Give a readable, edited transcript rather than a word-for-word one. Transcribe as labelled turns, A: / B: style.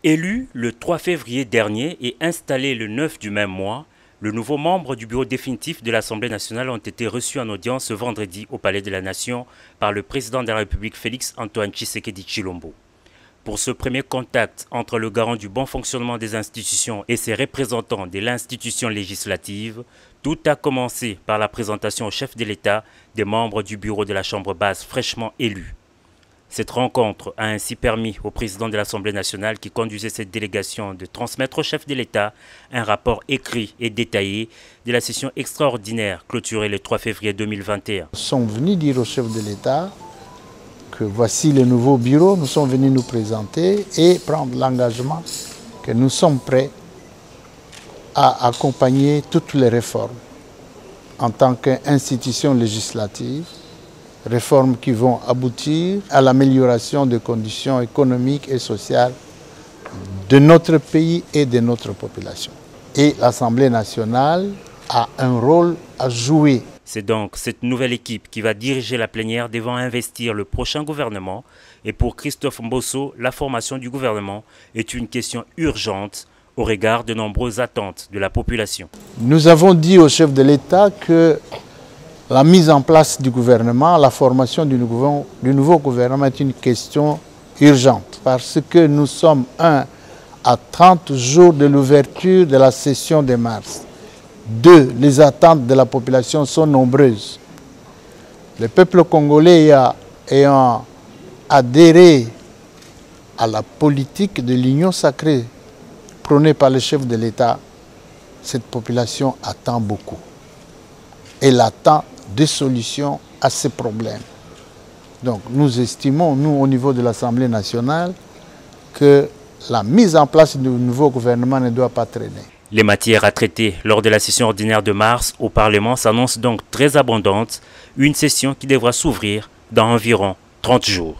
A: Élu le 3 février dernier et installé le 9 du même mois, le nouveau membre du bureau définitif de l'Assemblée nationale ont été reçus en audience ce vendredi au Palais de la Nation par le président de la République Félix Antoine Tshisekedi Tshilombo. Pour ce premier contact entre le garant du bon fonctionnement des institutions et ses représentants de l'institution législative, tout a commencé par la présentation au chef de l'État des membres du bureau de la Chambre basse fraîchement élus. Cette rencontre a ainsi permis au président de l'Assemblée nationale qui conduisait cette délégation de transmettre au chef de l'État un rapport écrit et détaillé de la session extraordinaire clôturée le 3 février 2021.
B: Nous sommes venus dire au chef de l'État que voici le nouveau bureau, nous sommes venus nous présenter et prendre l'engagement que nous sommes prêts à accompagner toutes les réformes en tant qu'institution législative. Réformes qui vont aboutir à l'amélioration des conditions économiques et sociales de notre pays et de notre population. Et l'Assemblée nationale a un rôle à jouer.
A: C'est donc cette nouvelle équipe qui va diriger la plénière devant investir le prochain gouvernement. Et pour Christophe Mbosso, la formation du gouvernement est une question urgente au regard de nombreuses attentes de la population.
B: Nous avons dit au chef de l'État que la mise en place du gouvernement, la formation du nouveau gouvernement est une question urgente parce que nous sommes à 30 jours de l'ouverture de la session de mars. 2, les attentes de la population sont nombreuses. Le peuple congolais ayant adhéré à la politique de l'union sacrée prônée par le chef de l'État, cette population attend beaucoup. Elle attend des solutions à ces problèmes. Donc nous estimons, nous au niveau de l'Assemblée nationale, que la mise en place du nouveau gouvernement ne doit pas traîner.
A: Les matières à traiter lors de la session ordinaire de mars au Parlement s'annoncent donc très abondantes, une session qui devra s'ouvrir dans environ 30 jours.